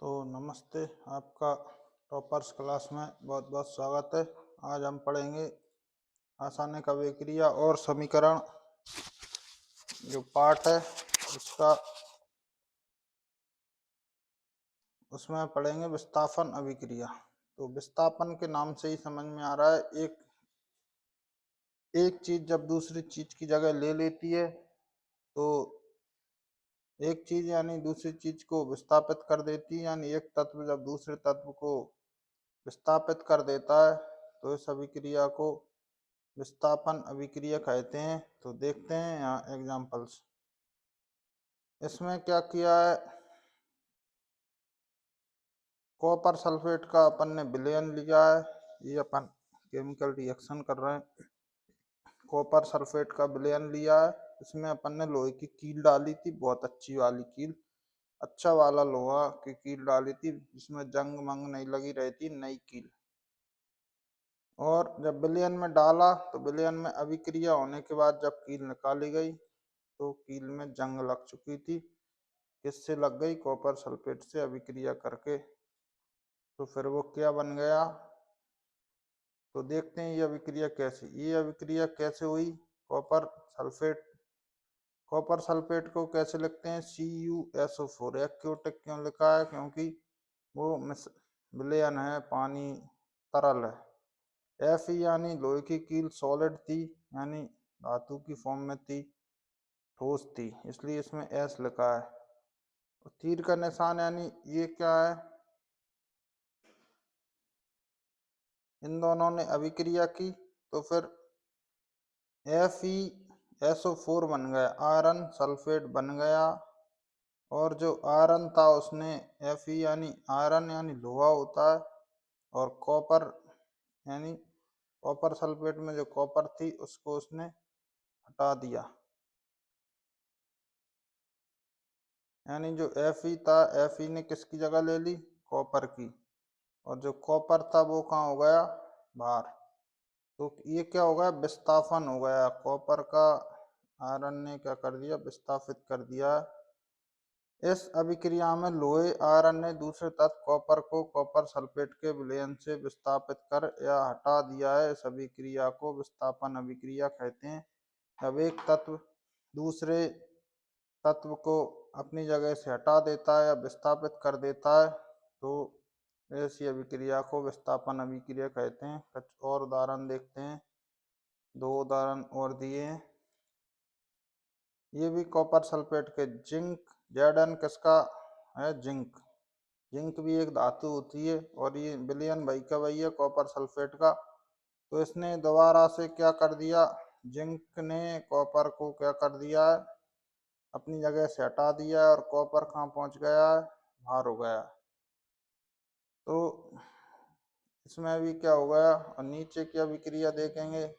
तो नमस्ते, आपका टॉपर्स क्लास में बहुत बहुत स्वागत है। आज हम पढ़ेंगे रासायनिक अभिक्रिया और समीकरण जो पाठ है उसका, उसमें पढ़ेंगे विस्थापन अभिक्रिया। तो विस्थापन के नाम से ही समझ में आ रहा है, एक चीज जब दूसरी चीज की जगह ले लेती है तो एक चीज यानी दूसरी चीज को विस्थापित कर देती है, यानी एक तत्व जब दूसरे तत्व को विस्थापित कर देता है तो इस अभिक्रिया को विस्थापन अभिक्रिया कहते हैं। तो देखते हैं यहाँ एग्जांपल्स। इसमें क्या किया है, कॉपर सल्फेट का अपन ने विलयन लिया है। ये अपन केमिकल रिएक्शन कर रहे हैं, कॉपर सल्फेट का विलयन लिया है। इसमें अपन ने लोहे की कील डाली थी, बहुत अच्छी वाली कील, अच्छा वाला लोहा की कील डाली थी जिसमें जंग मंग नहीं लगी रहती, नई कील। और जब विलयन में डाला तो विलयन में अभिक्रिया होने के बाद जब कील निकाली गई तो कील में जंग लग चुकी थी। किससे लग गई? कॉपर सल्फेट से अभिक्रिया करके। तो फिर वो क्या बन गया? तो देखते हैं ये अभिक्रिया कैसे हुई। सल्फेट कॉपर सल्फेट को कैसे लिखते हैं? CuSO4। एक्योटिक क्यों लिखा है? क्योंकि वो विलयन है, पानी तरल है। Fe यानी लोहे की कील सॉलिड थी, यानी धातु की फॉर्म में थी, ठोस थी, इसलिए इसमें S लिखा है। तीर का निशान यानी ये क्या है? इन दोनों ने अभिक्रिया की तो फिर FeSO4 बन गया, आयरन सल्फेट बन गया। और जो आयरन था उसने Fe यानी आयरन यानी लोहा होता है, और कॉपर यानी कॉपर सल्फेट में जो कॉपर थी उसको उसने हटा दिया, यानी जो Fe था, Fe ने किसकी जगह ले ली? कॉपर की। और जो कॉपर था वो कहाँ हो गया? बाहर। तो ये क्या हो गया? विस्थापन हो गया। कॉपर का आयरन ने क्या कर दिया? विस्थापित कर दिया। इस अभिक्रिया में लोहे आयरन ने दूसरे तत्व कॉपर को कॉपर सल्फेट के विलयन से विस्थापित कर या हटा दिया है। इस अभिक्रिया को विस्थापन अभिक्रिया कहते हैं। जब एक तत्व दूसरे तत्व को अपनी जगह से हटा देता है या विस्थापित कर देता है तो ऐसी अभिक्रिया को विस्थापन अभिक्रिया कहते हैं। कुछ और उदाहरण देखते हैं, दो उदाहरण और दिए हैं। ये भी कॉपर सल्फेट के। जिंक Zn किसका है? जिंक। जिंक भी एक धातु होती है और ये विलयन भाई का वही है, कॉपर सल्फेट का। तो इसने दोबारा से क्या कर दिया? जिंक ने कॉपर को क्या कर दिया है? अपनी जगह से हटा दिया है, और कॉपर कहाँ पहुंच गया है? बाहर हो गया। तो इसमें भी क्या हो गया? और नीचे की अभिक्रिया देखेंगे,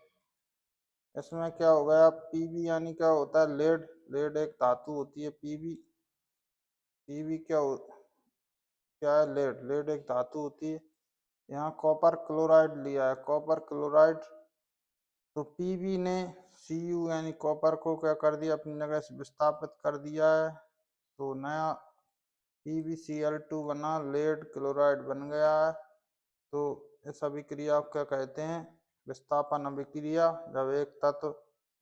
इसमें क्या हो गया? Pb यानी क्या होता है? लेड। लेड एक धातु होती है। Pb क्या है? लेड। लेड एक धातु होती है। यहाँ कॉपर क्लोराइड लिया है, कॉपर क्लोराइड। तो Pb ने Cu यानी कॉपर को क्या कर दिया? अपनी जगह से विस्थापित कर दिया है। तो नया PbCl2 बना, लेड क्लोराइड बन गया है। तो इस अभिक्रिया को क्या कहते हैं? विस्थापन अभिक्रिया। जब एक तत्व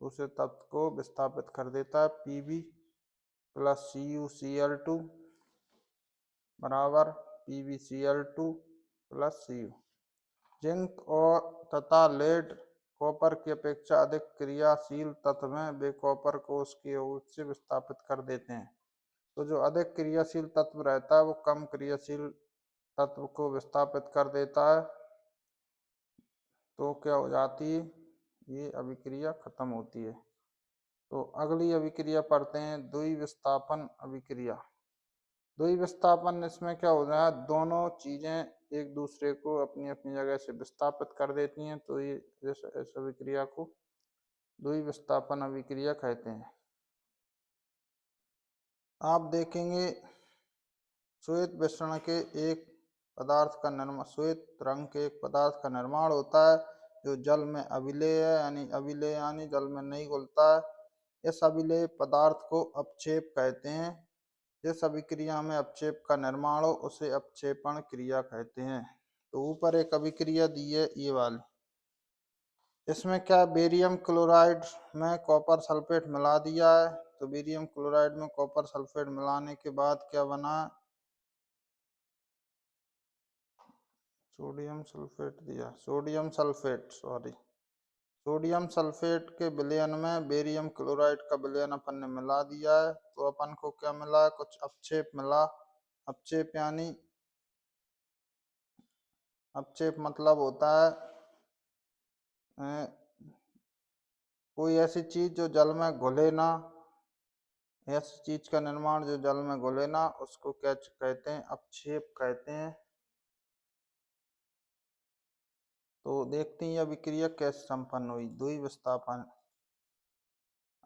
दूसरे तत्व को विस्थापित कर देता है। Pb प्लस CuCl2 बराबर PbCl2 प्लस Cu। जिंक और तथा लेड कॉपर की अपेक्षा अधिक क्रियाशील तत्व हैं, वे कॉपर को उसकी ओर से विस्थापित कर देते हैं। तो जो अधिक क्रियाशील तत्व रहता है वो कम क्रियाशील तत्व को विस्थापित कर देता है। तो क्या हो जाती है? ये अभिक्रिया खत्म होती है। तो अगली अभिक्रिया पढ़ते हैं, द्विविस्थापन अभिक्रिया। द्विविस्थापन, इसमें क्या हो रहा है? दोनों चीजें एक दूसरे को अपनी अपनी जगह से विस्थापित कर देती हैं, तो ये इस अभिक्रिया को द्विविस्थापन अभिक्रिया कहते हैं। आप देखेंगे श्वेत मिश्रण के एक पदार्थ का निर्माण, श्वेत रंग के एक पदार्थ का निर्माण होता है जो जल में अविलेय है, यानी अविलेय यानी जल में नहीं घुलता है। इस अविलेय पदार्थ को अपक्षेप कहते हैं। जिस अभिक्रिया में अपक्षेप का निर्माण हो उसे अपक्षेपण क्रिया कहते हैं। तो ऊपर एक अभिक्रिया दी है ये वाली, इसमें क्या बेरियम क्लोराइड में कॉपर सल्फेट मिला दिया है। तो बेरियम क्लोराइड में कॉपर सल्फेट मिलाने के बाद क्या बना, सोडियम सल्फेट दिया, sodium sulphate sorry, sodium sulphate के विलयन में बेरियम क्लोराइड का विलयन अपन ने मिला दिया है। तो अपन को क्या मिला है, कुछ अपक्षेप मिला। अपक्षेप यानी, अपक्षेप मतलब होता है कोई ऐसी चीज जो जल में घुले ना, ऐसी चीज का निर्माण जो जल में घुले ना, उसको क्या कहते हैं, अपक्षेप कहते हैं। तो देखते हैं अभिक्रिया कैसे संपन्न हुई, द्वि विस्थापन।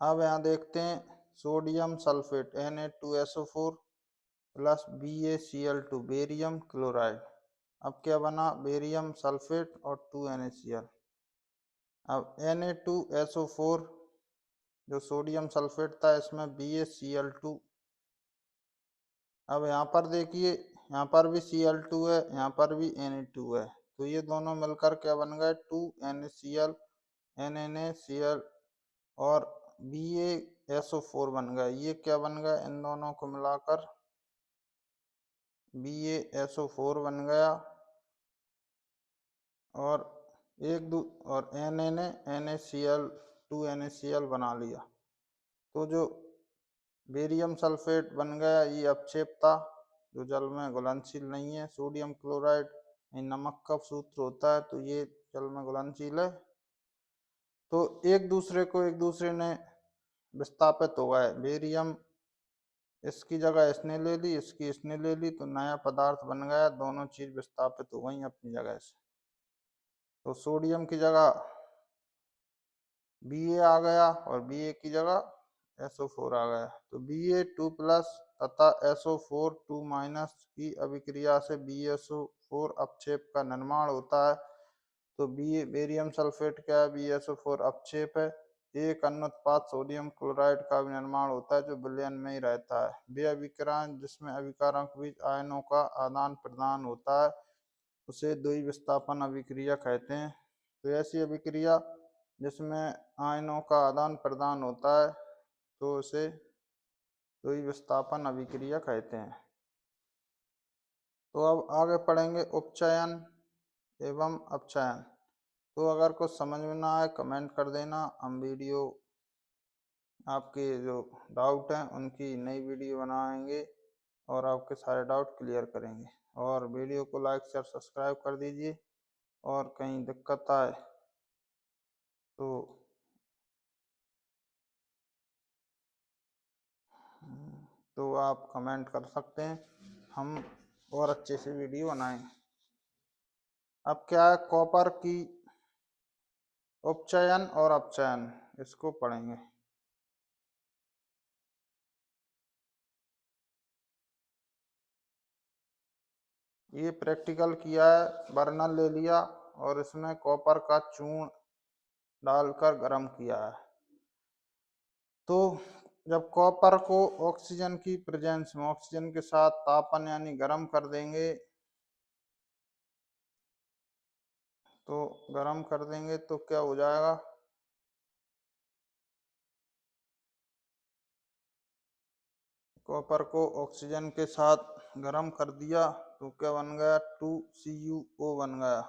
अब यहाँ देखते हैं sodium sulphate Na2SO4 plus BaCl2 barium chloride. अब क्या बना, बेरियम सल्फेट और 2NaCl। अब Na2SO4 जो सोडियम सल्फेट था, इसमें BaCl2। अब यहाँ पर देखिए, यहाँ पर भी Cl2 है, यहाँ पर भी Na2 है, तो ये दोनों मिलकर क्या बन गए, 2NaCl, NaCl और BaSO4 बन गए। ये क्या बन गया, इन दोनों को मिलाकर BaSO4 बन गया। और और NaCl 2NaCl बना लिया। तो जो बेरियम सल्फेट बन गया, ये अपक्षेप था जो जल में घुलनशील नहीं है। सोडियम क्लोराइड नमक का सूत्र होता है, तो ये जल में घुलनशील है। तो एक दूसरे ने विस्थापित हो गए। बेरियम इसकी जगह इसने ले ली, इसकी इसने ले ली, तो नया पदार्थ बन गया, दोनों चीज विस्थापित हो गई अपनी जगह से। तो सोडियम की जगह Ba आ गया और Ba की जगह SO4 आ गया। तो Ba2 प्लस तथा SO4 2 माइनस की अभिक्रिया से BaSO4 अपक्षेप का निर्माण होता है। तो बेरियम सल्फेट क्या है, BaSO4 अपक्षेप है। एक अन्य उत्पाद सोडियम क्लोराइड का भी निर्माण होता है जो विलयन में ही रहता है। वे अभिक्रिया जिसमें अभिकारों के बीच आयनों का आदान प्रदान होता है उसे द्वि विस्थापन अभिक्रिया कहते हैं। तो ऐसी अभिक्रिया जिसमें आयनों का आदान प्रदान होता है तो उसे द्वि विस्थापन अभिक्रिया कहते हैं। तो अब आगे पढ़ेंगे उपचयन एवं अपचयन। तो अगर कुछ समझ में ना आए कमेंट कर देना, हम वीडियो आपके जो डाउट हैं उनकी नई वीडियो बनाएंगे और आपके सारे डाउट क्लियर करेंगे। और वीडियो को लाइक शेयर सब्सक्राइब कर दीजिए, और कहीं दिक्कत आए तो आप कमेंट कर सकते हैं, हम और अच्छे से वीडियो बनाएंगे। अब क्या है, कॉपर की उपचयन और अपचयन, इसको पढ़ेंगे। ये प्रैक्टिकल किया है, बर्नल ले लिया और इसमें कॉपर का चूर्ण डालकर गर्म किया है। तो जब कॉपर को ऑक्सीजन की प्रेजेंस में ऑक्सीजन के साथ तापन यानी गर्म कर देंगे, तो गर्म कर देंगे तो क्या हो जाएगा, कॉपर को ऑक्सीजन के साथ गर्म कर दिया तो क्या बन गया, 2CuO बन गया।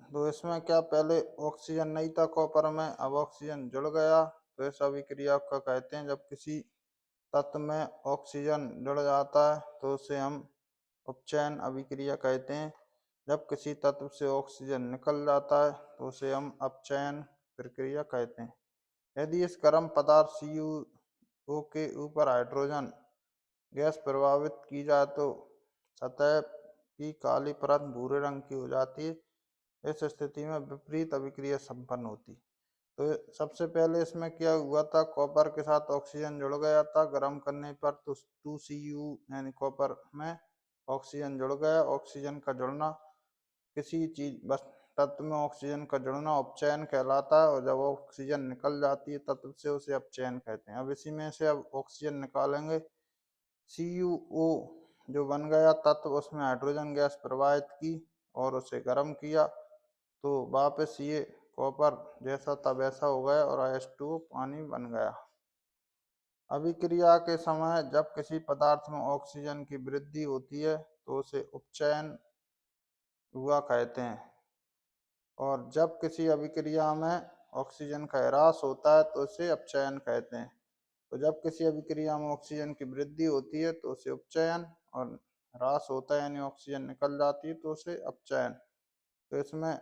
तो इसमें क्या, पहले ऑक्सीजन नहीं था कॉपर में, अब ऑक्सीजन जुड़ गया। तो इस अभिक्रिया का कहते हैं जब किसी तत्व में ऑक्सीजन जुड़ जाता है तो उसे हम उपचयन अभिक्रिया कहते हैं। जब किसी तत्व से ऑक्सीजन निकल जाता है तो उसे हम अपचयन प्रक्रिया कहते हैं। यदि इस गर्म पदार्थ CuO के ऊपर हाइड्रोजन गैस प्रभावित की जाए तो सतह की काली परत भूरे रंग की हो जाती है। इस स्थिति में विपरीत अभिक्रिया संपन्न होती। तो सबसे पहले इसमें क्या हुआ था, कॉपर के साथ ऑक्सीजन जुड़ गया था गर्म करने पर, तो 2Cu यानी कॉपर में ऑक्सीजन जुड़ गया। ऑक्सीजन का जुड़ना, किसी चीज बस तत्व में ऑक्सीजन का जुड़ना उपचयन कहलाता है, और जब ऑक्सीजन निकल जाती है तत्व से उसे अपचयन कहते हैं। अब इसी में से अब ऑक्सीजन निकालेंगे CuO जो बन गया तत्व, उसमें हाइड्रोजन गैस प्रवाहित की और उसे गर्म किया, तो वापस ये कॉपर जैसा था वैसा हो गया और H2O पानी बन गया। अभिक्रिया के समय जब किसी पदार्थ में ऑक्सीजन की वृद्धि होती है तो उसे उपचयन हुआ कहते हैं, और जब किसी अभिक्रिया में ऑक्सीजन का ह्रास होता है तो उसे अपचयन कहते हैं। तो जब किसी अभिक्रिया में ऑक्सीजन की वृद्धि होती है तो उसे उपचयन, और ह्रास होता है यानी ऑक्सीजन निकल जाती है तो उसे अपचयन। तो इसमें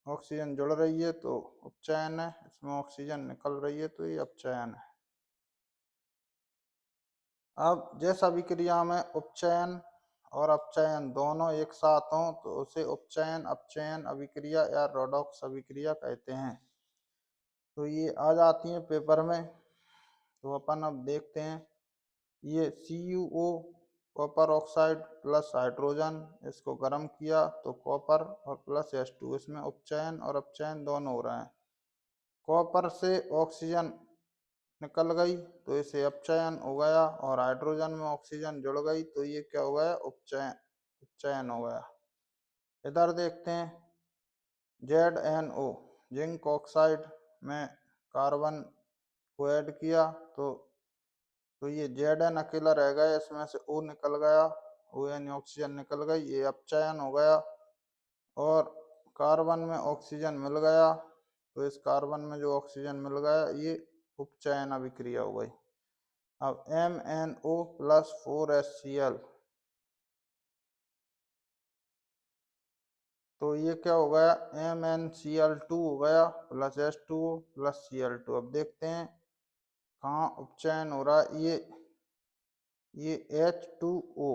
ऑक्सीजन जुड़ रही है तो उपचयन है, इसमें ऑक्सीजन निकल रही है तो ये अपचयन है। अब जिस अभिक्रिया में उपचयन और अपचयन दोनों एक साथ हों तो उसे उपचयन अपचयन अभिक्रिया या रेडॉक्स अभिक्रिया कहते हैं। तो ये आ जाती है पेपर में, तो अपन अब देखते हैं। ये CuO copper oxide plus hydrogen, इसको गर्म किया तो कॉपर और प्लस H2, इसमें उपचयन और अपचयन दोनों हो रहे हैं। कॉपर से ऑक्सीजन निकल गई तो इसे अपचयन हो गया, और हाइड्रोजन में ऑक्सीजन जुड़ गई तो ये क्या हो गया, उपचयन हो गया। इधर देखते हैं ZnO जिंक ऑक्साइड में कार्बन को ऐड किया तो ये Zn अकेला रह गया, इसमें से O निकल गया, O यानी ऑक्सीजन निकल गई, ये अपचयन हो गया, और कार्बन में ऑक्सीजन मिल गया तो इस कार्बन में जो ऑक्सीजन मिल गया ये उपचयन अभिक्रिया हो गई। अब MnO प्लस 4HCl, तो ये क्या हो गया, MnCl2 हो गया प्लस H2O प्लस Cl2। अब देखते हैं कहाँ उपचयन हो रहा है, ये H2O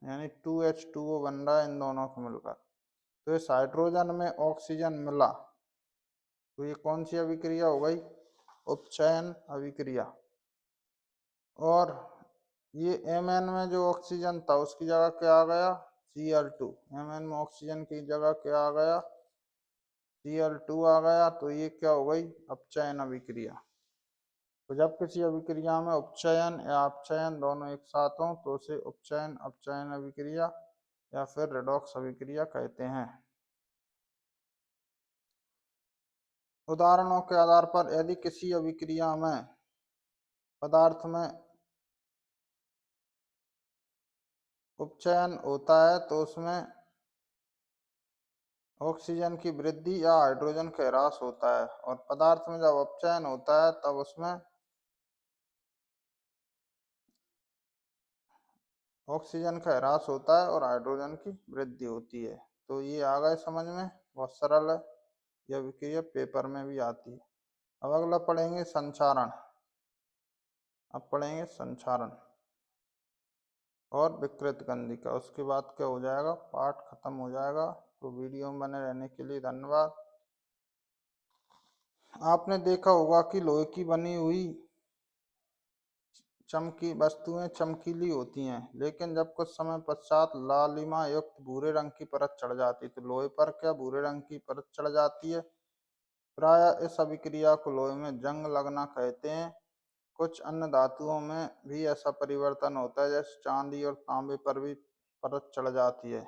यानी 2H2O बन रहा है इन दोनों को मिलकर। तो इस हाइड्रोजन में ऑक्सीजन मिला तो ये कौन सी अभिक्रिया हो गई, उपचयन अभिक्रिया। और ये Mn में जो ऑक्सीजन था उसकी जगह क्या आ गया, Cl2। Mn में ऑक्सीजन की जगह क्या आ गया, Cl2 आ गया, तो ये क्या हो गई, अपचयन अभिक्रिया। तो जब किसी अभिक्रिया में उपचयन या अपचयन दोनों एक साथ हों तो उसे उपचयन अपचयन अभिक्रिया या फिर रेडॉक्स अभिक्रिया कहते हैं। उदाहरणों के आधार पर यदि किसी अभिक्रिया में पदार्थ में उपचयन होता है तो उसमें ऑक्सीजन की वृद्धि या हाइड्रोजन का ह्रास होता है, और पदार्थ में जब अपचयन होता है तब उसमें ऑक्सीजन का ह्रास होता है और हाइड्रोजन की वृद्धि होती है। तो ये आ गए समझ में, बहुत सरल है, यह अभिक्रिया पेपर में भी आती है। अब अगला पढ़ेंगे संचारण। अब पढ़ेंगे संचारण और विकृत गंधिका, उसके बाद क्या हो जाएगा, पाठ खत्म हो जाएगा। तो वीडियो में बने रहने के लिए धन्यवाद। आपने देखा होगा कि लोहे की बनी हुई चमकी वस्तुएं चमकीली होती हैं, लेकिन जब कुछ समय पश्चात लालिमा युक्त भूरे रंग की परत चढ़ जाती है, तो लोहे पर क्या भूरे रंग की परत चढ़ जाती है। प्रायः इस अभिक्रिया को लोहे में जंग लगना कहते हैं। कुछ अन्य धातुओं में भी ऐसा परिवर्तन होता है, जैसे चांदी और तांबे पर भी परत चढ़ जाती है।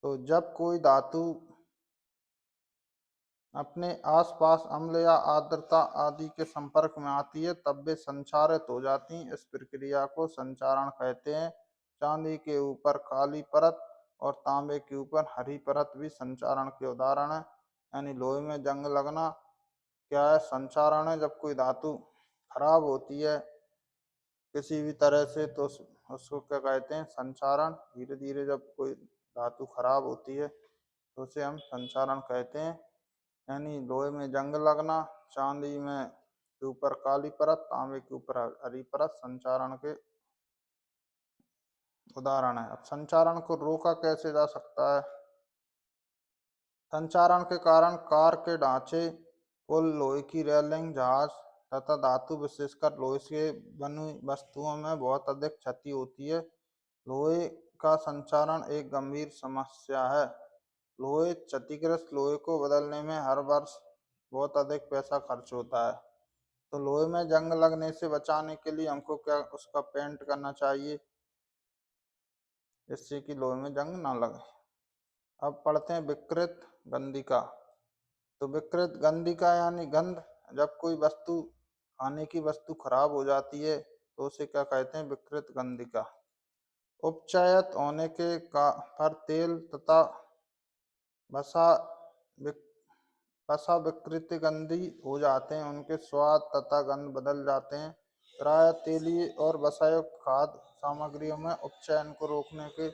तो जब कोई धातु अपने आसपास अम्ल या आर्द्रता आदि के संपर्क में आती है तब वे संक्षारित हो जाती हैं। इस प्रक्रिया को संचारण कहते हैं। चांदी के ऊपर काली परत और तांबे के ऊपर हरी परत भी संचारण के उदाहरण है। यानी लोहे में जंग लगना क्या है, संचारण है। जब कोई धातु खराब होती है किसी भी तरह से तो उसको क्या कहते हैं, संचारण। धीरे धीरे जब कोई धातु खराब होती है तो उसे हम संचारण कहते हैं। यानी लोहे में जंग लगना, चांदी में के ऊपर काली परत, तांबे के ऊपर हरी परत संचारण के उदाहरण है। अब संचारण को रोका कैसे जा सकता है। संचारण के कारण कार के ढांचे, पुल, लोहे की रेलिंग, जहाज तथा धातु विशेषकर लोहे से बनी वस्तुओं में बहुत अधिक क्षति होती है। लोहे का संचारण एक गंभीर समस्या है। लोहे क्षतिग्रस्त लोहे को बदलने में हर वर्ष बहुत अधिक पैसा खर्च होता है। तो लोहे में जंग लगने से बचाने के लिए हमको क्या उसका पेंट करना चाहिए, जिससे कि लोहे में जंग ना लगे। अब पढ़ते हैं विकृत गंधिका। तो विकृत गंधिका यानी गंध, जब कोई वस्तु, खाने की वस्तु खराब हो जाती है तो उसे क्या कहते हैं? विकृत गंधिका। उपचयत होने के पर तेल तथा वसा वसा विकृत गंधी हो जाते हैं, उनके स्वाद तथा गंध बदल जाते हैं। प्रायः तेलीय और वसायुक्त खाद्य सामग्रियों में उपचयन को रोकने के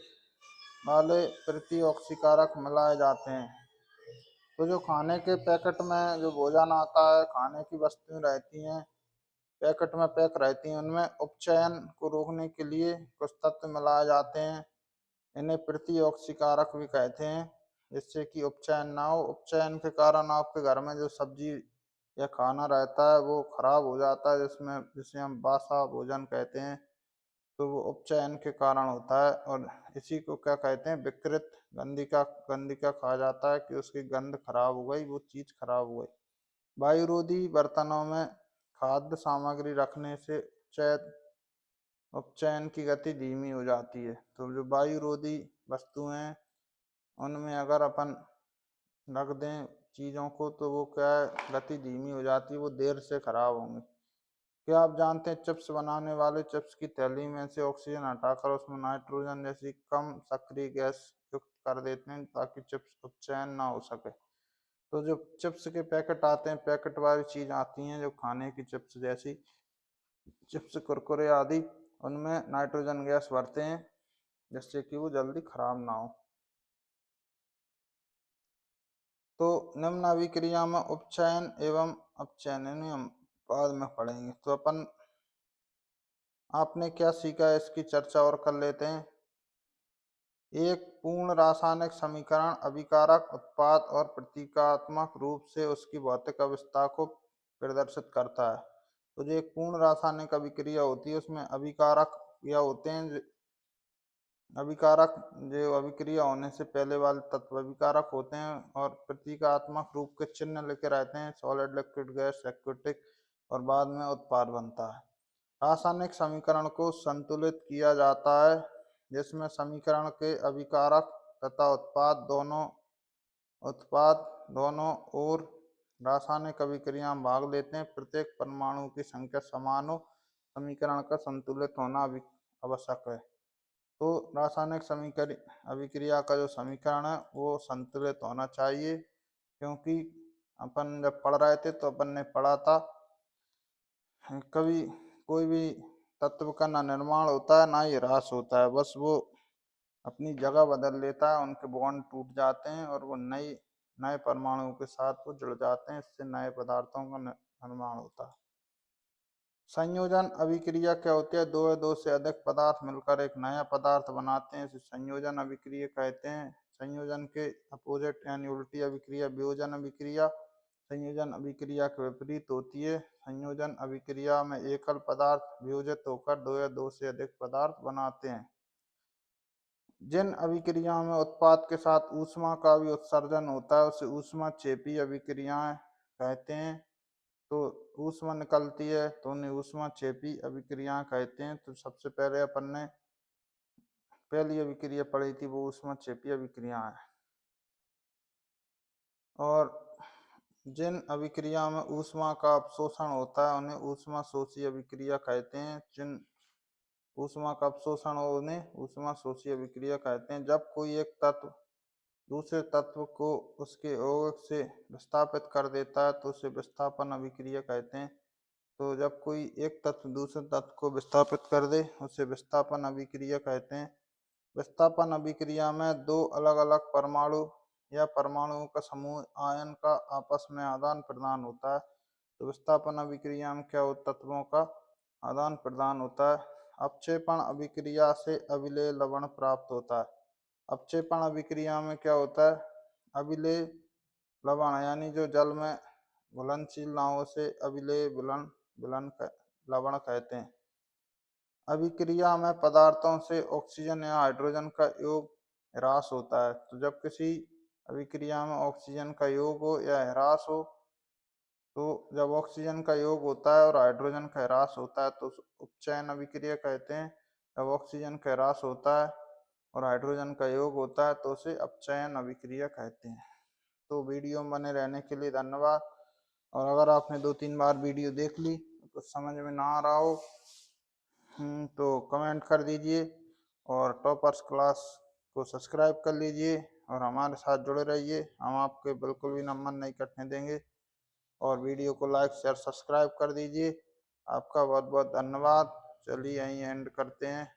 वाले प्रतिऑक्सीकारक मिलाए जाते हैं। तो जो खाने के पैकेट में जो भोजन आता है, खाने की वस्तुएं रहती हैं, पैकेट में पैक रहती हैं, उनमें उपचयन को रोकने के लिए कुछ तत्व मिलाए जाते हैं। इन्हें प्रतिऑक्सीकारक भी कहते हैं, जिससे कि उपचयन ना हो। उपचयन के कारण आपके घर में जो सब्जी या खाना रहता है वो खराब हो जाता है, जिसे हम बासा भोजन कहते हैं। तो वो उपचयन के कारण होता है, और इसी को क्या कहते हैं? विकृत गंधिका। गंधिका कहा जाता है कि उसकी गंध खराब हो गई, वो चीज खराब हो गई। वायुरोधी बर्तनों में खाद्य सामग्री रखने से उपचयन की गति धीमी हो जाती है। तो जो वायुरोधी वस्तुएं हैं, उनमें अगर अपन रख दें चीजों को तो वो क्या है? गति धीमी हो जाती है, वो देर से खराब होंगे। क्या आप जानते हैं चिप्स बनाने वाले चिप्स की थैली में से ऑक्सीजन हटाकर उसमें नाइट्रोजन जैसी कम सक्रिय गैस युक्त कर देते हैं ताकि चिप्स उपचयन ना हो सके। तो जो चिप्स के पैकेट आते हैं, पैकेट वाली चीज आती हैं जो खाने की चिप्स जैसी, चिप्स कुरकुरे आदि, उनमें नाइट्रोजन गैस भरते हैं जिससे कि वो जल्दी खराब ना हो। तो निम्न अभिक्रिया में उपचयन एवं अपचयन हम बाद में पढ़ेंगे। तो आपने क्या सीखा है इसकी चर्चा और कर लेते हैं। एक पूर्ण रासायनिक समीकरण अभिकारक उत्पाद और प्रतीकात्मक रूप से उसकी भौतिक अवस्था को प्रदर्शित करता है। तो जो एक पूर्ण रासायनिक अभिक्रिया होती है उसमें अभिकारक या होते हैं, अभिकारक जो अभिक्रिया होने से पहले वाले तत्व अभिकारक होते हैं और प्रतीकात्मक रूप के चिन्ह लिखे रहते हैं, सॉलिड, लिक्विड, गैस, एक्वेटिक, और बाद में उत्पाद बनता है। रासायनिक समीकरण को संतुलित किया जाता है जिसमें समीकरण के अभिकारक तथा उत्पाद दोनों ओर रासायनिक अभिक्रिया में भाग लेते हैं। प्रत्येक परमाणु की संख्या समान हो, समीकरण का संतुलित होना आवश्यक है। तो रासायनिक अभिक्रिया का जो समीकरण है वो संतुलित होना चाहिए, क्योंकि अपन जब पढ़ रहे थे तो अपन ने पढ़ा था कभी कोई भी तत्व का ना निर्माण होता है ना ही ह्रास होता है, बस वो अपनी जगह बदल लेता है, उनके बॉन्ड टूट जाते हैं और वो नए परमाणुओं के साथ वो जुड़ जाते हैं, इससे नए पदार्थों का निर्माण होता है। संयोजन अभिक्रिया क्या होती है? दो या दो से अधिक पदार्थ मिलकर एक नया पदार्थ बनाते हैं, इसे संयोजन अभिक्रिया कहते हैं। संयोजन के अपोजिट यानी उल्टी अभिक्रिया वियोजन अभिक्रिया संयोजन अभिक्रिया के विपरीत होती है। संयोजन अभिक्रिया में एकल पदार्थ वियोजित होकर दो या दो से अधिक पदार्थ बनाते हैं। जिन अभिक्रियाओं में उत्पाद के साथ ऊष्मा का भी उत्सर्जन होता है उसे ऊष्माक्षेपी अभिक्रियाएं कहते हैं। तो ऊष्मा निकलती है तो उन्हें ऊष्माक्षेपी अभिक्रिया कहते हैं। तो सबसे पहले अपन ने पहली अभिक्रिया पढ़ी थी वो ऊष्माक्षेपी अभिक्रिया है। और जिन अभिक्रिया में ऊष्मा का अवशोषण होता है उन्हें ऊष्मा शोषी अभिक्रिया कहते हैं। जिन ऊष्मा का अवशोषण हो उन्हें ऊष्मा शोषी अभिक्रिया कहते हैं। जब कोई एक तत्व दूसरे तत्व को उसके यौगिक से विस्थापित कर देता है तो उसे विस्थापन अभिक्रिया कहते हैं। तो जब कोई एक तत्व दूसरे तत्व को विस्थापित कर दे उसे विस्थापन अभिक्रिया कहते हैं। विस्थापन अभिक्रिया में दो अलग अलग परमाणु या परमाणुओं का समूह आयन का आपस में आदान प्रदान होता है। तो विस्थापन अभिक्रिया में क्या होता है? तत्वों का आदान प्रदान होता है। अपक्षेपण अभिक्रिया से अविलेय लवण प्राप्त होता है। अपक्षेपण अभिक्रिया में क्या होता है? अविलेय लवण यानी जो जल में घुलनशील ना हो उसे अविलेय लवण कहते हैं। अभिक्रिया में पदार्थों से ऑक्सीजन या हाइड्रोजन का योग ह्रास होता है। तो जब किसी अभिक्रिया में ऑक्सीजन का योग हो या ह्रास हो, तो जब ऑक्सीजन का योग होता है और हाइड्रोजन का ह्रास होता है तो उपचयन अभिक्रिया कहते हैं। जब ऑक्सीजन का ह्रास होता है और हाइड्रोजन का योग होता है तो उसे अपचयन अभिक्रिया कहते हैं। तो वीडियो में बने रहने के लिए धन्यवाद। और अगर आपने 2-3 बार वीडियो देख ली, कुछ समझ में ना आ रहा हो तो कमेंट कर दीजिए और टॉपर्स क्लास को सब्सक्राइब कर लीजिए और हमारे साथ जुड़े रहिए। हम आपके बिल्कुल भी नंबर नहीं कटने देंगे। और वीडियो को लाइक शेयर सब्सक्राइब कर दीजिए। आपका बहुत बहुत धन्यवाद। चलिए यहीं एंड करते हैं।